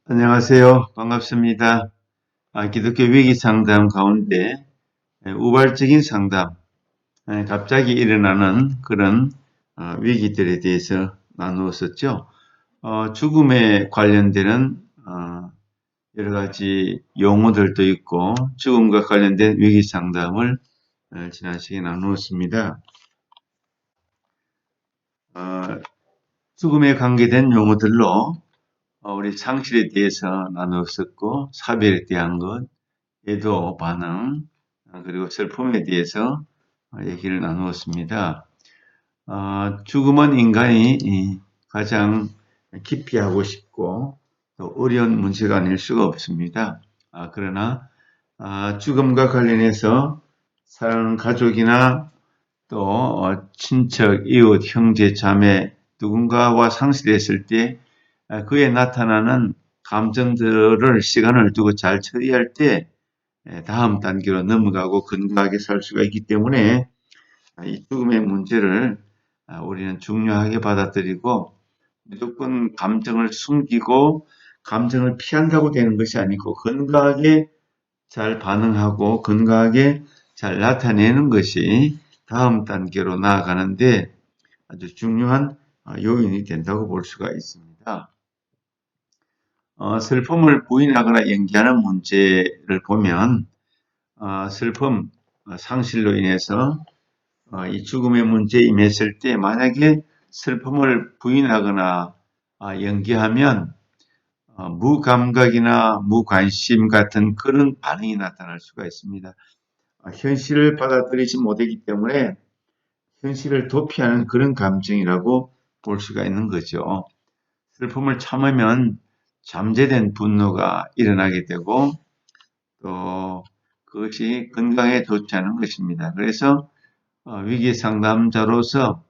안녕하세요. 반갑습니다. 기독교 위기 상담 가운데 우발적인 상담, 갑자기 일어나는 그런 위기들에 대해서 나누었었죠. 죽음에 관련되는 여러 가지 용어들도 있고 죽음과 관련된 위기 상담을 지난 시간에 나누었습니다. 어, 죽음에 관계된 용어들로 우리 상실에 대해서 나누었었고 사별에 대한 것, 애도 반응, 그리고 슬픔에 대해서 얘기를 나누었습니다. 죽음은 인간이 가장 기피하고 싶고 또 어려운 문제가 아닐 수가 없습니다. 그러나 죽음과 관련해서 사랑하는 가족이나 또 친척, 이웃, 형제, 자매 누군가와 상실했을 때 그에 나타나는 감정들을 시간을 두고 잘 처리할 때 다음 단계로 넘어가고 건강하게 살 수가 있기 때문에 이 죽음의 문제를 우리는 중요하게 받아들이고 무조건 감정을 숨기고 감정을 피한다고 되는 것이 아니고 건강하게 잘 반응하고 건강하게 잘 나타내는 것이 다음 단계로 나아가는데 아주 중요한 요인이 된다고 볼 수가 있습니다. 슬픔을 부인하거나 연기하는 문제를 보면 슬픔, 상실로 인해서 이 죽음의 문제에 임했을 때 만약에 슬픔을 부인하거나 연기하면 무감각이나 무관심 같은 그런 반응이 나타날 수가 있습니다. 현실을 받아들이지 못하기 때문에 현실을 도피하는 그런 감정이라고 볼 수가 있는 거죠. 슬픔을 참으면 잠재된 분노가 일어나게 되고 또 그것이 건강에 좋지 않은 것입니다. 그래서 위기 상담자로서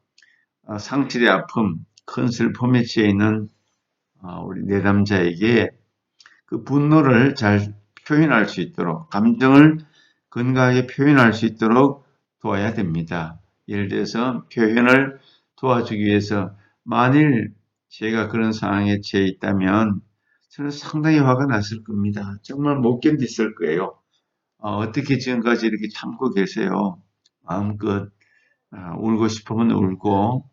상실의 아픔, 큰 슬픔에 취해 있는 우리 내담자에게 그 분노를 잘 표현할 수 있도록 감정을 건강하게 표현할 수 있도록 도와야 됩니다. 예를 들어서 표현을 도와주기 위해서 만일 제가 그런 상황에 처해 있다면 저는 상당히 화가 났을 겁니다. 정말 못 견디을 거예요. 어떻게 지금까지 이렇게 참고 계세요? 마음껏 울고 싶으면 울고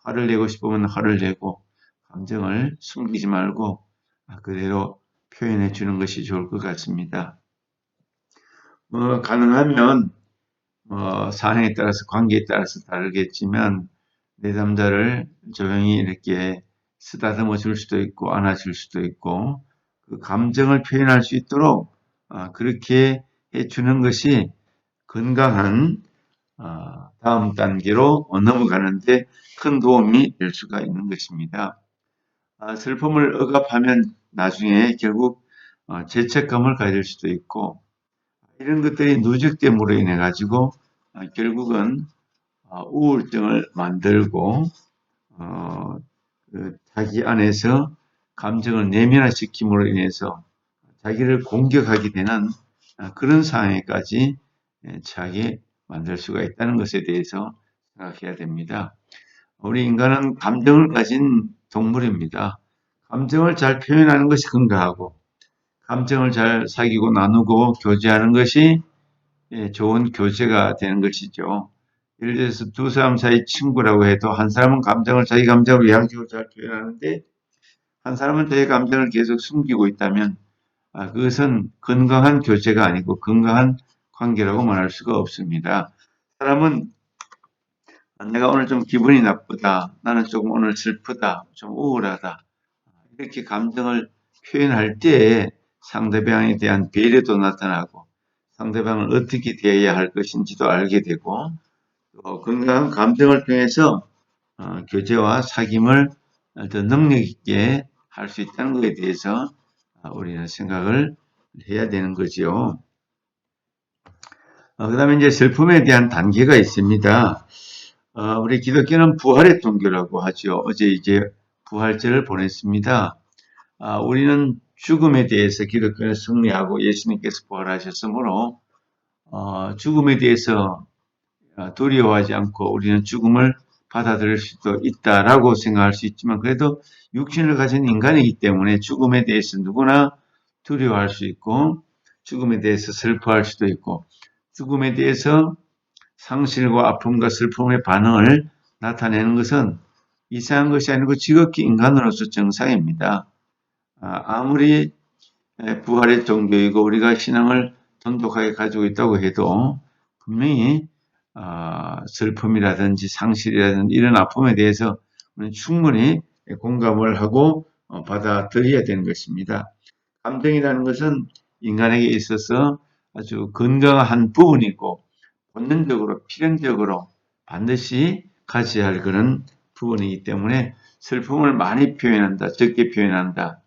화를 내고 싶으면 화를 내고 감정을 숨기지 말고 그대로 표현해 주는 것이 좋을 것 같습니다. 가능하면 상황에 따라서 관계에 따라서 다르겠지만 내담자를 조용히 이렇게 쓰다듬어 줄 수도 있고 안아줄 수도 있고 그 감정을 표현할 수 있도록 그렇게 해주는 것이 건강한 다음 단계로 넘어가는데 큰 도움이 될 수가 있는 것입니다. 슬픔을 억압하면 나중에 결국 죄책감을 가질 수도 있고 이런 것들이 누적됨으로 인해 가지고 결국은 우울증을 만들고 자기 안에서 감정을 내면화시킴으로 인해서 자기를 공격하게 되는 그런 상황에까지 처하게 만들 수가 있다는 것에 대해서 생각해야 됩니다. 우리 인간은 감정을 가진 동물입니다. 감정을 잘 표현하는 것이 건강하고 감정을 잘 사귀고 나누고 교제하는 것이 좋은 교제가 되는 것이죠. 예를 들어서 두 사람 사이 친구라고 해도 한 사람은 감정을 자기 감정을 양식으로 잘 표현하는데 한 사람은 자기 감정을 계속 숨기고 있다면 그것은 건강한 교제가 아니고 건강한 관계라고 말할 수가 없습니다. 사람은 내가 오늘 좀 기분이 나쁘다. 나는 조금 오늘 슬프다. 좀 우울하다. 이렇게 감정을 표현할 때 상대방에 대한 배려도 나타나고 상대방을 어떻게 대해야 할 것인지도 알게 되고 또 건강한 감정을 통해서 교제와 사귐을 더 능력 있게 할 수 있다는 것에 대해서 우리는 생각을 해야 되는 거죠. 그 다음에 이제 슬픔에 대한 단계가 있습니다. 우리 기독교는 부활의 종교라고 하죠. 어제 이제 부활절을 보냈습니다. 우리는 죽음에 대해서 기독교는 승리하고 예수님께서 부활하셨으므로 죽음에 대해서 두려워하지 않고 우리는 죽음을 받아들일 수도 있다라고 생각할 수 있지만 그래도 육신을 가진 인간이기 때문에 죽음에 대해서 누구나 두려워할 수 있고 죽음에 대해서 슬퍼할 수도 있고 죽음에 대해서 상실과 아픔과 슬픔의 반응을 나타내는 것은 이상한 것이 아니고 지극히 인간으로서 정상입니다. 아무리 부활의 종교이고 우리가 신앙을 돈독하게 가지고 있다고 해도 분명히 슬픔이라든지 상실이라든지 이런 아픔에 대해서 우리는 충분히 공감을 하고 받아들여야 되는 것입니다. 감정이라는 것은 인간에게 있어서 아주 건강한 부분이고 본능적으로 필연적으로 반드시 가져야 할 그런 부분이기 때문에 슬픔을 많이 표현한다, 적게 표현한다.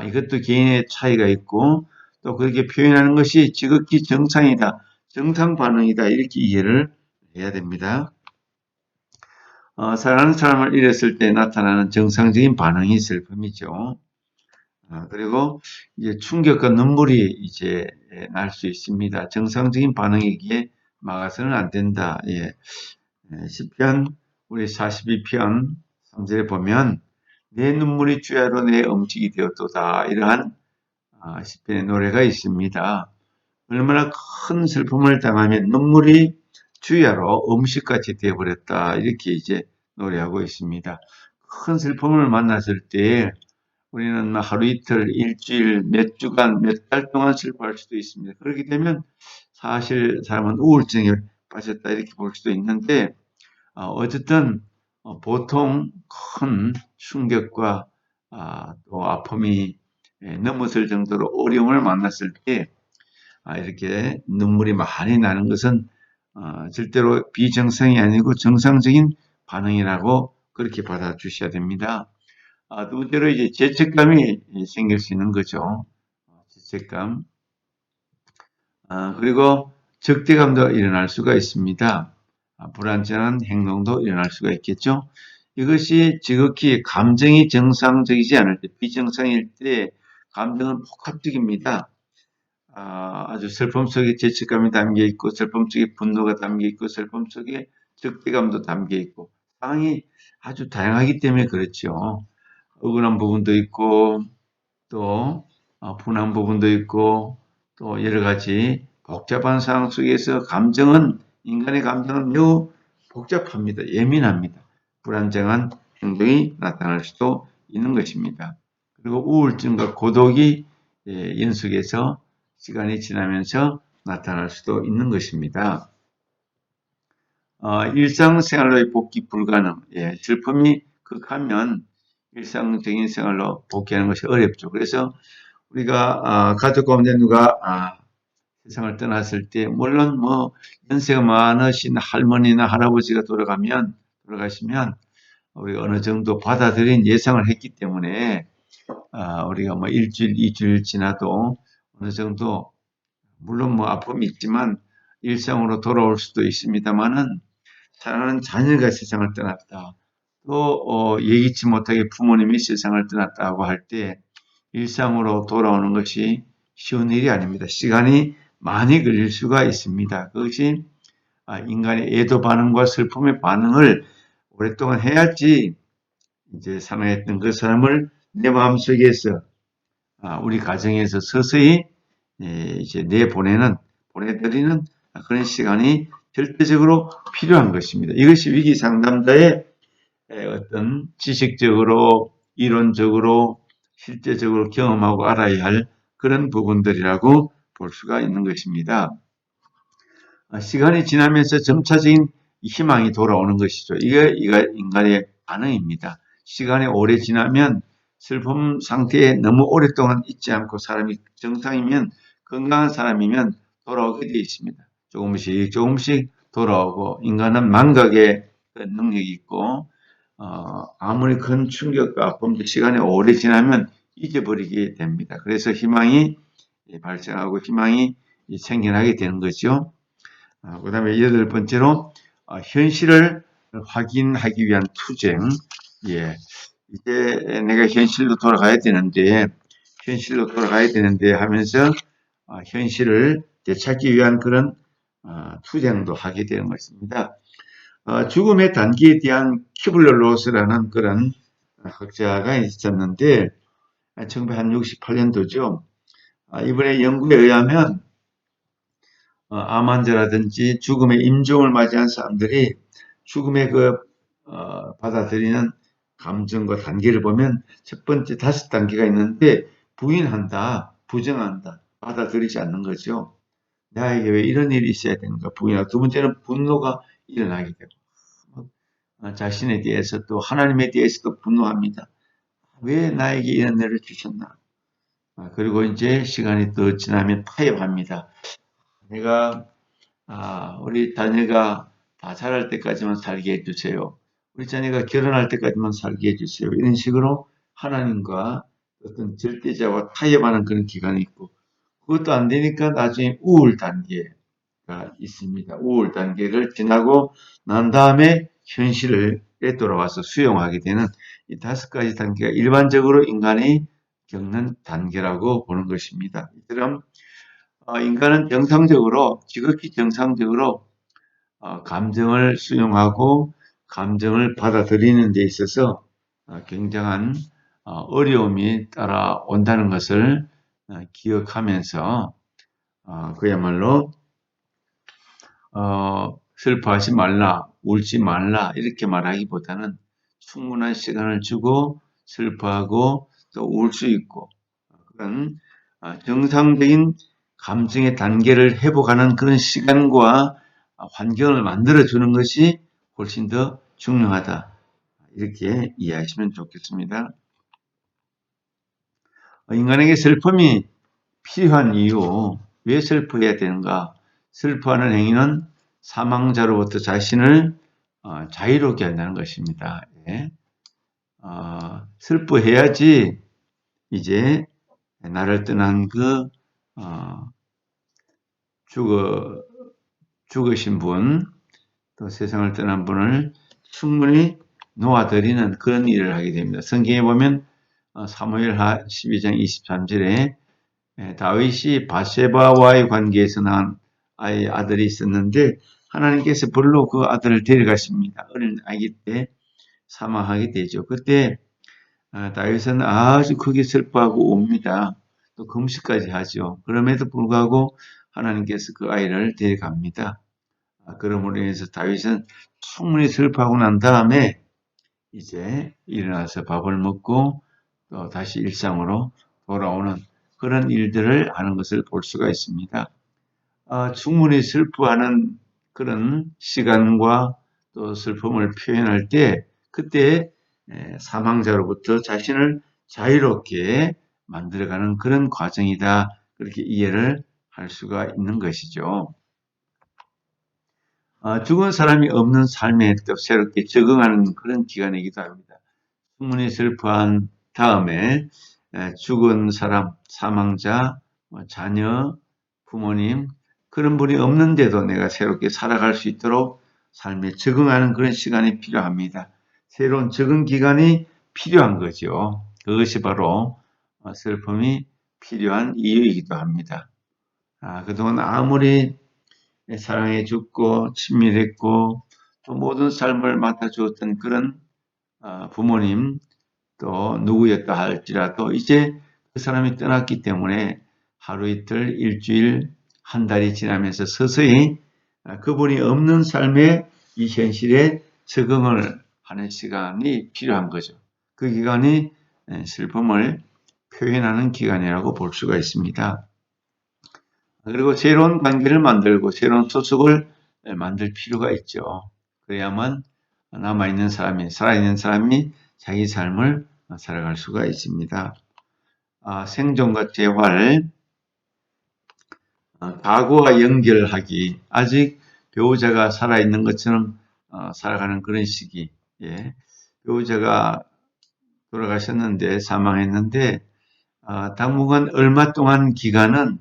이것도 개인의 차이가 있고 또 그렇게 표현하는 것이 지극히 정상이다, 정상 반응이다 이렇게 이해를 해야 됩니다. 사랑하는 사람을 잃었을 때 나타나는 정상적인 반응이 슬픔이죠. 그리고 이제 충격과 눈물이 이제 날 수 있습니다. 정상적인 반응이기에 막아서는 안 된다. 예. 시편 우리 42편 3절에 보면 내 눈물이 주야로 내 음식이 되었도다. 이러한 시편의 노래가 있습니다. 얼마나 큰 슬픔을 당하면 눈물이 주야로 음식같이 되어버렸다. 이렇게 이제 노래하고 있습니다. 큰 슬픔을 만났을 때 우리는 하루 이틀, 일주일, 몇 주간, 몇 달 동안 슬퍼할 수도 있습니다. 그렇게 되면 사실 사람은 우울증에 빠졌다 이렇게 볼 수도 있는데 어쨌든 보통 큰 충격과 또 아픔이 넘어설 정도로 어려움을 만났을 때 이렇게 눈물이 많이 나는 것은 절대로 비정상이 아니고 정상적인 반응이라고 그렇게 받아주셔야 됩니다. 두 번째로 이제 죄책감이 생길 수 있는 거죠. 죄책감. 그리고 적대감도 일어날 수가 있습니다. 불안정한 행동도 일어날 수가 있겠죠. 이것이 지극히 감정이 정상적이지 않을 때, 비정상일 때 감정은 복합적입니다. 아주 슬픔 속에 죄책감이 담겨 있고, 슬픔 속에 분노가 담겨 있고, 슬픔 속에 적대감도 담겨 있고, 상황이 아주 다양하기 때문에 그렇죠. 억울한 부분도 있고, 또 분한 부분도 있고, 또 여러 가지 복잡한 상황 속에서 인간의 감정은 매우 복잡합니다. 예민합니다. 불안정한 행동이 나타날 수도 있는 것입니다. 그리고 우울증과 고독이 연속해서 시간이 지나면서 나타날 수도 있는 것입니다. 일상생활로의 복귀 불가능. 슬픔이 극하면 일상적인 생활로 복귀하는 것이 어렵죠. 그래서 우리가 가족 가운데 누가 세상을 떠났을 때 물론 뭐 연세가 많으신 할머니나 할아버지가 돌아가시면 우리가 어느 정도 받아들인 예상을 했기 때문에 우리가 뭐 일주일, 이주일 지나도 어느 정도 물론 뭐 아픔이 있지만 일상으로 돌아올 수도 있습니다만은 사랑하는 자녀가 세상을 떠났다. 또 예기치 못하게 부모님이 세상을 떠났다고 할 때 일상으로 돌아오는 것이 쉬운 일이 아닙니다. 시간이 많이 걸릴 수가 있습니다. 그것이 인간의 애도 반응과 슬픔의 반응을 오랫동안 해야지 이제 사랑했던 그 사람을 내 마음속에서 우리 가정에서 서서히 이제 보내드리는 그런 시간이 절대적으로 필요한 것입니다. 이것이 위기 상담자의 어떤 지식적으로, 이론적으로, 실제적으로 경험하고 알아야 할 그런 부분들이라고 볼 수가 있는 것입니다. 시간이 지나면서 점차적인 희망이 돌아오는 것이죠. 이게 인간의 반응입니다. 시간이 오래 지나면 슬픔 상태에 너무 오랫동안 있지 않고 사람이 정상이면 건강한 사람이면 돌아오게 되어 있습니다. 조금씩 조금씩 돌아오고 인간은 망각의 능력이 있고 아무리 큰 충격과 아픔도 시간이 오래 지나면 잊어버리게 됩니다. 그래서 희망이 발생하고 희망이 생겨나게 되는 거죠. 그 다음에 여덟 번째로 현실을 확인하기 위한 투쟁. 이제 내가 현실로 돌아가야 되는데 하면서 현실을 되찾기 위한 그런 투쟁도 하게 되는 것입니다. 죽음의 단계에 대한 키블러 로스라는 그런 학자가 있었는데 1968년도죠. 이번에 연구에 의하면 암 환자라든지 죽음의 임종을 맞이한 사람들이 죽음의 받아들이는 감정과 단계를 보면 첫 번째 5단계가 있는데 부인한다, 부정한다, 받아들이지 않는 거죠. 나에게 왜 이런 일이 있어야 되는가 부인하고 두 번째는 분노가 일어나게 되고 자신에 대해서 또 하나님에 대해서도 분노합니다. 왜 나에게 이런 일을 주셨나? 그리고 이제 시간이 더 지나면 타협합니다. 내가 우리 자녀가 다 자랄 때까지만 살게 해주세요. 우리 자녀가 결혼할 때까지만 살게 해주세요. 이런 식으로 하나님과 어떤 절대자와 타협하는 그런 기간이 있고 그것도 안 되니까 나중에 우울 단계가 있습니다. 우울 단계를 지나고 난 다음에 현실에 돌아와서 수용하게 되는 이 5가지 단계가 일반적으로 인간이 겪는 단계라고 보는 것입니다. 이처럼 인간은 정상적으로 지극히 정상적으로 감정을 수용하고 감정을 받아들이는 데 있어서 굉장한 어려움이 따라온다는 것을 기억하면서 그야말로 슬퍼하지 말라, 울지 말라 이렇게 말하기보다는 충분한 시간을 주고 슬퍼하고 또 울 수 있고 그런 정상적인 감정의 단계를 회복하는 그런 시간과 환경을 만들어주는 것이 훨씬 더 중요하다. 이렇게 이해하시면 좋겠습니다. 인간에게 슬픔이 필요한 이유, 왜 슬퍼해야 되는가? 슬퍼하는 행위는 사망자로부터 자신을 자유롭게 한다는 것입니다. 예. 슬퍼해야지 이제 나를 떠난 죽으신 분, 또 세상을 떠난 분을 충분히 놓아드리는 그런 일을 하게 됩니다. 성경에 보면 사무엘하 12장 23절에 다윗이 바세바와의 관계에서 낳은 아들이 있었는데 하나님께서 불로 그 아들을 데려가십니다. 어린 아기 때 사망하게 되죠. 그때 다윗은 아주 크게 슬퍼하고 옵니다. 또 금식까지 하죠. 그럼에도 불구하고 하나님께서 그 아이를 데려갑니다. 그러므로 인해서 다윗은 충분히 슬퍼하고 난 다음에 이제 일어나서 밥을 먹고 또 다시 일상으로 돌아오는 그런 일들을 하는 것을 볼 수가 있습니다. 충분히 슬퍼하는 그런 시간과 또 슬픔을 표현할 때 그때 사망자로부터 자신을 자유롭게 만들어가는 그런 과정이다. 그렇게 이해를 할 수가 있는 것이죠. 죽은 사람이 없는 삶에 또 새롭게 적응하는 그런 기간이기도 합니다. 충분히 슬퍼한 다음에 죽은 사람, 사망자, 자녀, 부모님 그런 분이 없는데도 내가 새롭게 살아갈 수 있도록 삶에 적응하는 그런 시간이 필요합니다. 새로운 적응 기간이 필요한 거죠. 그것이 바로 슬픔이 필요한 이유이기도 합니다. 그동안 아무리 사랑해 줬고 친밀했고 또 모든 삶을 맡아주었던 그런 부모님 또 누구였다 할지라도 이제 그 사람이 떠났기 때문에 하루 이틀 일주일 한 달이 지나면서 서서히 그분이 없는 삶의 이 현실에 적응을 하는 시간이 필요한 거죠. 그 기간이 슬픔을 표현하는 기간이라고 볼 수가 있습니다. 그리고 새로운 관계를 만들고 새로운 소속을 만들 필요가 있죠. 그래야만 남아있는 사람이, 살아있는 사람이 자기 삶을 살아갈 수가 있습니다. 생존과 재활, 과거와 연결하기, 아직 배우자가 살아있는 것처럼 살아가는 그런 시기. 예. 배우자가 돌아가셨는데, 사망했는데, 당분간 얼마 동안 기간은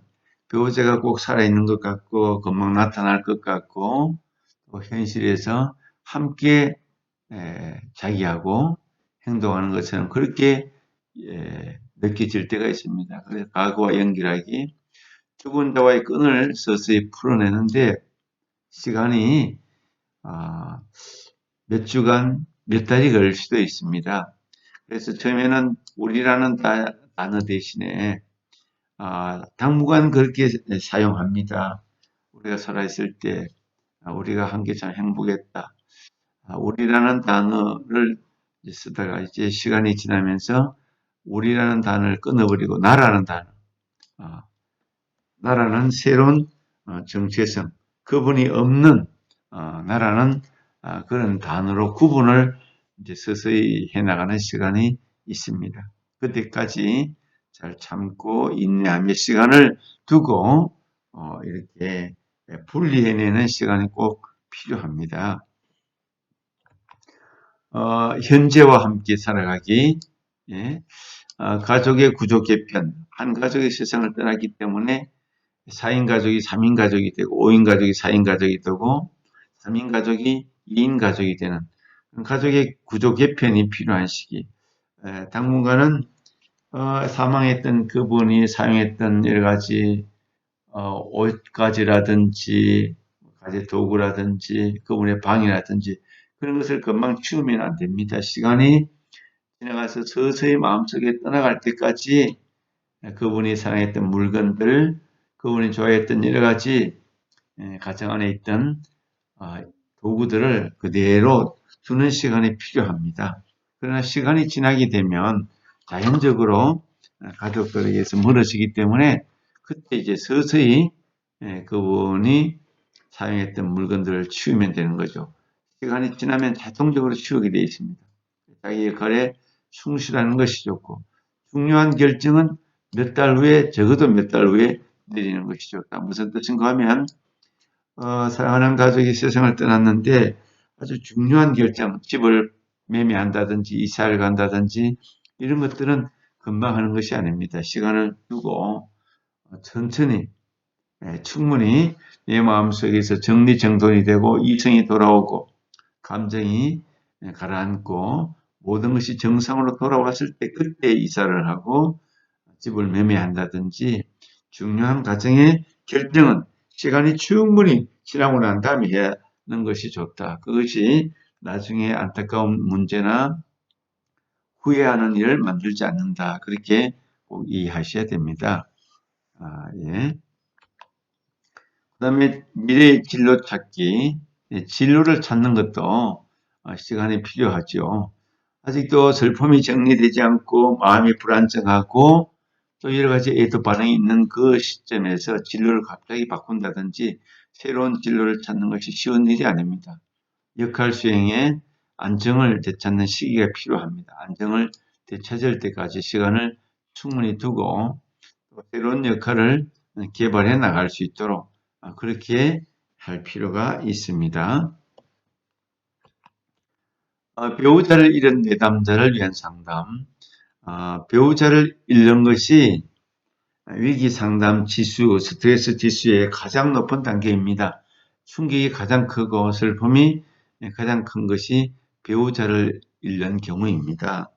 배우자가 꼭 살아있는 것 같고, 금방 나타날 것 같고, 또 현실에서 함께 자기하고 행동하는 것처럼 그렇게 느껴질 때가 있습니다. 그래서 과거와 연결하기, 죽은 자와의 끈을 서서히 풀어내는데 시간이 아, 몇 주간, 몇 달이 걸릴 수도 있습니다. 그래서 처음에는 우리라는 단어 대신에 당분간 그렇게 사용합니다. 우리가 살아있을 때 우리가 한 게 참 행복했다. 우리라는 단어를 쓰다가 이제 시간이 지나면서 우리라는 단어를 끊어버리고 나라는 단어, 아, 나라는 새로운 정체성, 그분이 없는 나라는 그런 단어로 구분을 이제 서서히 해나가는 시간이 있습니다. 그때까지 잘 참고 인내하며 시간을 두고 이렇게 분리해내는 시간이 꼭 필요합니다. 현재와 함께 살아가기, 예, 가족의 구조 개편, 한 가족의 세상을 떠났기 때문에 4인 가족이 3인 가족이 되고 5인 가족이 4인 가족이 되고 3인 가족이 2인 가족이 되는 가족의 구조 개편이 필요한 시기. 당분간은 사망했던 그분이 사용했던 여러 가지 옷가지라든지 가지 도구라든지 그분의 방이라든지 그런 것을 금방 치우면 안 됩니다. 시간이 지나가서 서서히 마음속에 떠나갈 때까지 그분이 사랑했던 물건들, 그분이 좋아했던 여러 가지 가정 안에 있던 아, 도구들을 그대로 두는 시간이 필요합니다. 그러나 시간이 지나게 되면 자연적으로 가족들에게서 멀어지기 때문에 그때 이제 서서히 그분이 사용했던 물건들을 치우면 되는 거죠. 시간이 지나면 자동적으로 치우게 되어 있습니다. 자기 역할에 충실하는 것이 좋고 중요한 결정은 몇 달 후에 적어도 몇 달 후에 내리는 것이 좋다. 무슨 뜻인가 하면 사랑하는 가족이 세상을 떠났는데 아주 중요한 결정, 집을 매매한다든지 이사를 간다든지 이런 것들은 금방 하는 것이 아닙니다. 시간을 두고 천천히 충분히 내 마음속에서 정리정돈이 되고 이성이 돌아오고 감정이 가라앉고 모든 것이 정상으로 돌아왔을 때 그때 이사를 하고 집을 매매한다든지 중요한 가정의 결정은 시간이 충분히 지나고 난 다음에 해야 하는 것이 좋다. 그것이 나중에 안타까운 문제나 후회하는 일을 만들지 않는다. 그렇게 꼭 이해하셔야 됩니다. 예. 그 다음에 미래의 진로 찾기. 진로를 찾는 것도 시간이 필요하죠. 아직도 슬픔이 정리되지 않고 마음이 불안정하고 또 여러 가지 애도 반응이 있는 그 시점에서 진로를 갑자기 바꾼다든지 새로운 진로를 찾는 것이 쉬운 일이 아닙니다. 역할 수행에 안정을 되찾는 시기가 필요합니다. 안정을 되찾을 때까지 시간을 충분히 두고 또 새로운 역할을 개발해 나갈 수 있도록 그렇게 할 필요가 있습니다. 배우자를 잃은 내담자를 위한 상담. 배우자를 잃는 것이 위기 상담 지수, 스트레스 지수의 가장 높은 단계입니다. 충격이 가장 크고 슬픔이 가장 큰 것이 배우자를 잃는 경우입니다.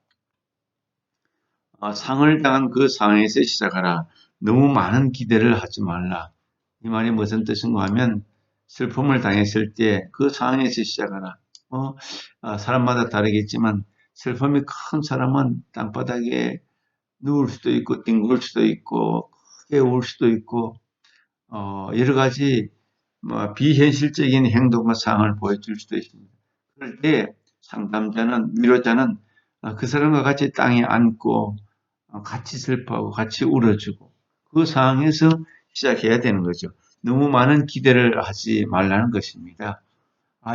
상을 당한 그 상황에서 시작하라. 너무 많은 기대를 하지 말라. 이 말이 무슨 뜻인가 하면 슬픔을 당했을 때 그 상황에서 시작하라. 사람마다 다르겠지만 슬픔이 큰 사람은 땅바닥에 누울 수도 있고 뒹굴 수도 있고 크게 울 수도 있고 여러 가지 뭐 비현실적인 행동과 상황을 보여줄 수도 있습니다. 그럴 때 상담자는 위로자는 그 사람과 같이 땅에 앉고 같이 슬퍼하고 같이 울어주고 그 상황에서 시작해야 되는 거죠. 너무 많은 기대를 하지 말라는 것입니다.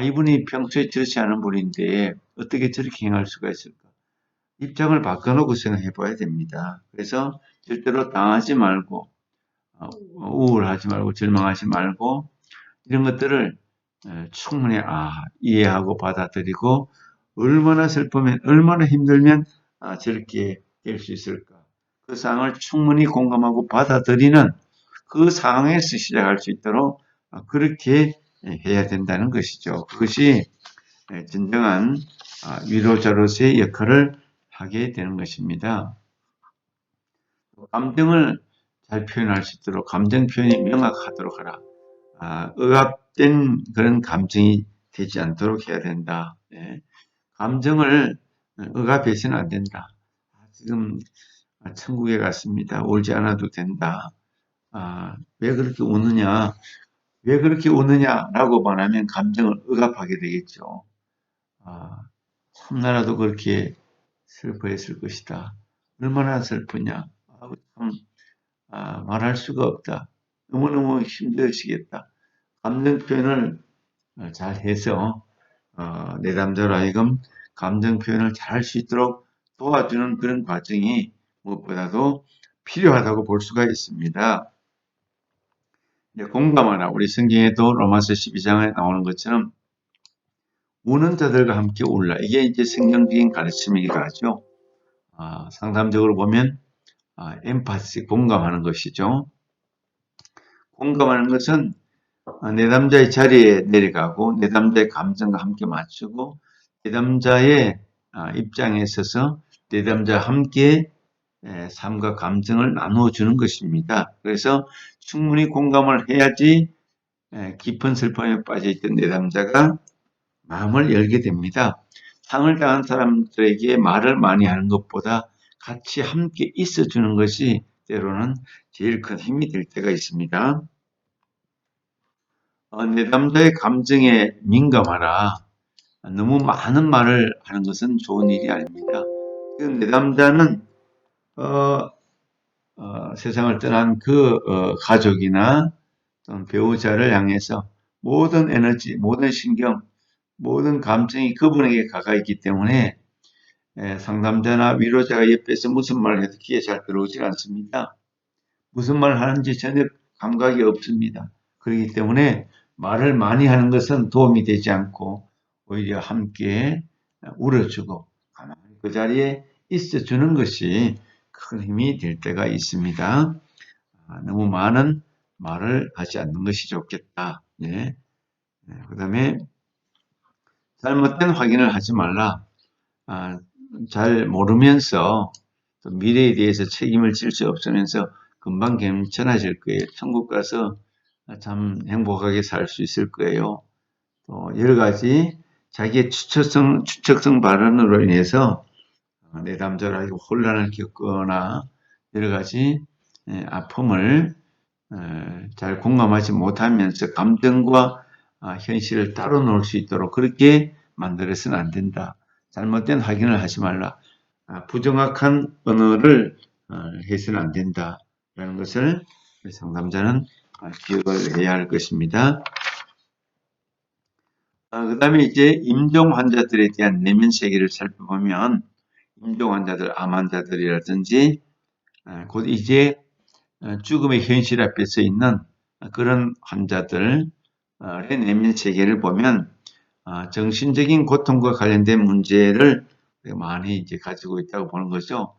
이분이 평소에 저렇지 않은 분인데 어떻게 저렇게 행할 수가 있을까? 입장을 바꿔놓고 생각해 봐야 됩니다. 그래서 절대로 당하지 말고 우울하지 말고 절망하지 말고 이런 것들을 충분히 이해하고 받아들이고 얼마나 슬프면 얼마나 힘들면 저렇게 될 수 있을까. 그 상황을 충분히 공감하고 받아들이는 그 상황에서 시작할 수 있도록 그렇게 해야 된다는 것이죠. 그것이 진정한 위로자로서의 역할을 하게 되는 것입니다. 감정을 잘 표현할 수 있도록 감정 표현이 명확하도록 하라. 억압된 그런 감정이 되지 않도록 해야 된다. 예. 감정을 억압해서는 안 된다. 지금 천국에 갔습니다. 울지 않아도 된다. 왜 그렇게 우느냐? 왜 그렇게 우느냐라고 말하면 감정을 억압하게 되겠죠. 참나라도 그렇게 슬퍼했을 것이다. 얼마나 슬프냐? 참 말할 수가 없다. 너무너무 힘드시겠다. 감정 표현을 잘 해서 내담자로 하여금 감정 표현을 잘 할 수 있도록 도와주는 그런 과정이 무엇보다도 필요하다고 볼 수가 있습니다. 공감하라. 우리 성경에도 로마서 12장에 나오는 것처럼 우는 자들과 함께 울라. 이게 이제 성경적인 가르침이기도 하죠. 상담적으로 보면 엠파시, 공감하는 것이죠. 공감하는 것은 내담자의 자리에 내려가고 내담자의 감정과 함께 맞추고 내담자의 입장에 서서 내담자와 함께 삶과 감정을 나누어주는 것입니다. 그래서 충분히 공감을 해야지 깊은 슬픔에 빠져있던 내담자가 마음을 열게 됩니다. 상을 당한 사람들에게 말을 많이 하는 것보다 같이 함께 있어주는 것이 때로는 제일 큰 힘이 될 때가 있습니다. 내담자의 감정에 민감하라. 너무 많은 말을 하는 것은 좋은 일이 아닙니다. 내담자는 세상을 떠난 그 가족이나 또는 배우자를 향해서 모든 에너지, 모든 신경, 모든 감정이 그분에게 가가 있기 때문에 상담자나 위로자가 옆에서 무슨 말을 해도 귀에 잘 들어오지 않습니다. 무슨 말을 하는지 전혀 감각이 없습니다. 그렇기 때문에 말을 많이 하는 것은 도움이 되지 않고 오히려 함께 울어주고 가만히 그 자리에 있어주는 것이 큰 힘이 될 때가 있습니다. 너무 많은 말을 하지 않는 것이 좋겠다. 네. 그 다음에 잘못된 확인을 하지 말라. 잘 모르면서 또 미래에 대해서 책임을 질 수 없으면서 금방 괜찮아질 거예요. 천국 가서 참 행복하게 살 수 있을 거예요. 또 여러 가지 자기의 추측성 발언으로 인해서 내담자라고 혼란을 겪거나 여러 가지 아픔을 잘 공감하지 못하면서 감정과 현실을 따로 놓을 수 있도록 그렇게 만들어서는 안 된다. 잘못된 확인을 하지 말라. 부정확한 언어를 해서는 안 된다라는 것을 상담자는 기억을 해야 할 것입니다. 그 다음에 이제 임종 환자들에 대한 내면 세계를 살펴보면 임종 환자들, 암 환자들이라든지 곧 이제 죽음의 현실 앞에 서 있는 그런 환자들의 내면 세계를 보면 정신적인 고통과 관련된 문제를 많이 이제 가지고 있다고 보는 거죠.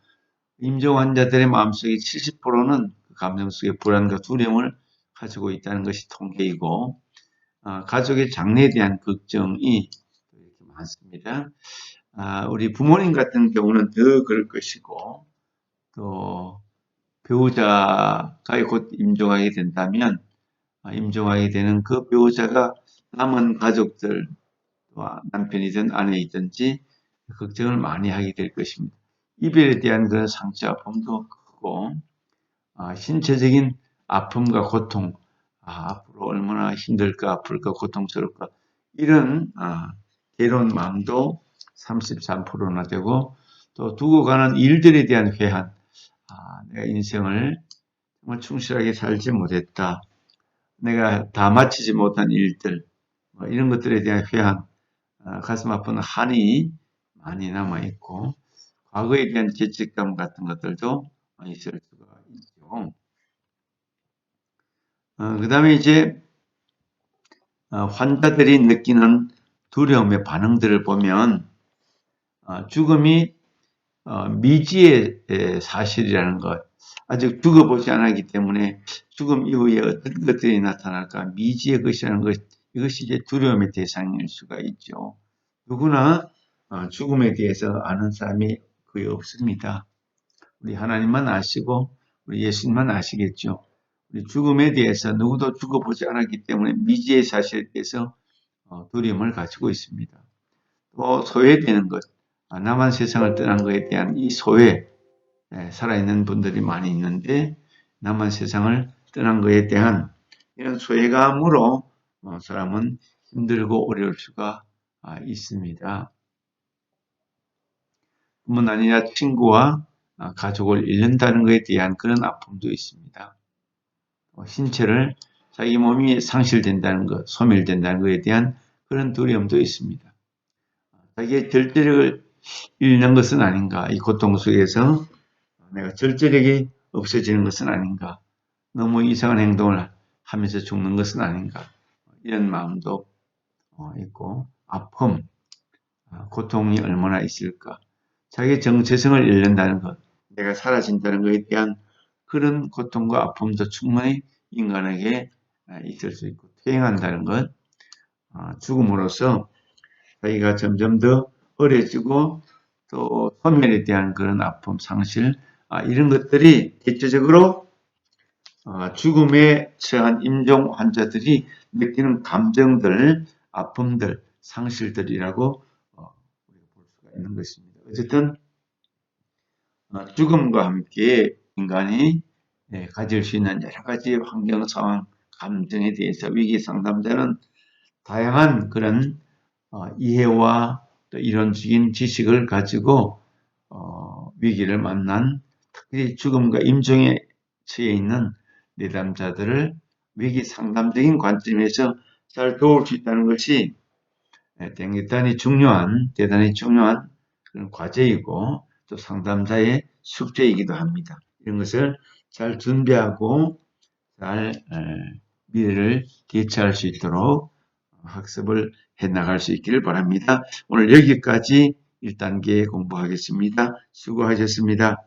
임종 환자들의 마음속의 70%는 감정 속의 불안과 두려움을 가지고 있다는 것이 통계이고 가족의 장래에 대한 걱정이 이렇게 많습니다. 우리 부모님 같은 경우는 더 그럴 것이고 또 배우자가 곧 임종하게 된다면 임종하게 되는 그 배우자가 남은 가족들 남편이든 아내이든지 걱정을 많이 하게 될 것입니다. 이별에 대한 그런 상처 아픔도 크고 신체적인 아픔과 고통 앞으로 얼마나 힘들까 아플까 고통스러울까 이런 괴로운 마음도 33%나 되고 또 두고 가는 일들에 대한 회한 내가 인생을 정말 충실하게 살지 못했다. 내가 다 마치지 못한 일들 이런 것들에 대한 회한 가슴 아픈 한이 많이 남아있고 과거에 대한 죄책감 같은 것들도 있을 수가 있죠. 그 다음에 이제 환자들이 느끼는 두려움의 반응들을 보면 죽음이 미지의 사실이라는 것 아직 죽어보지 않았기 때문에 죽음 이후에 어떤 것들이 나타날까 미지의 것이라는 것 이것이 이제 두려움의 대상일 수가 있죠. 누구나 죽음에 대해서 아는 사람이 거의 없습니다. 우리 하나님만 아시고 우리 예수님만 아시겠죠. 우리 죽음에 대해서 누구도 죽어보지 않았기 때문에 미지의 사실에 대해서 두려움을 가지고 있습니다. 또 소외되는 것, 남한 세상을 떠난 것에 대한 이 소외, 살아있는 분들이 많이 있는데 남한 세상을 떠난 것에 대한 이런 소외감으로 사람은 힘들고 어려울 수가 있습니다. 뿐만 아니라 친구와 가족을 잃는다는 것에 대한 그런 아픔도 있습니다. 신체를 자기 몸이 상실된다는 것, 소멸된다는 것에 대한 그런 두려움도 있습니다. 자기의 절제력을 잃는 것은 아닌가, 이 고통 속에서 내가 절제력이 없어지는 것은 아닌가, 너무 이상한 행동을 하면서 죽는 것은 아닌가, 이런 마음도 있고, 아픔, 고통이 얼마나 있을까, 자기의 정체성을 잃는다는 것, 내가 사라진다는 것에 대한 그런 고통과 아픔도 충분히 인간에게 있을 수 있고, 퇴행한다는 것, 죽음으로써 자기가 점점 더 어려지고 또 소멸에 대한 그런 아픔, 상실, 이런 것들이 대체적으로 죽음에 처한 임종 환자들이 느끼는 감정들, 아픔들, 상실들이라고 우리가 볼 수가 있는 것입니다. 어쨌든 죽음과 함께 인간이 가질 수 있는 여러 가지 환경, 상황, 감정에 대해서 위기 상담자는 다양한 그런 이해와 또 이론적인 지식을 가지고 위기를 만난 특히 죽음과 임종에 처해 있는 내담자들을 위기 상담적인 관점에서 잘 도울 수 있다는 것이 대단히 중요한 그런 과제이고 또 상담자의 숙제이기도 합니다. 이런 것을 잘 준비하고 잘 미래를 대처할 수 있도록 학습을 해나갈 수 있기를 바랍니다. 오늘 여기까지 1단계 공부하겠습니다. 수고하셨습니다.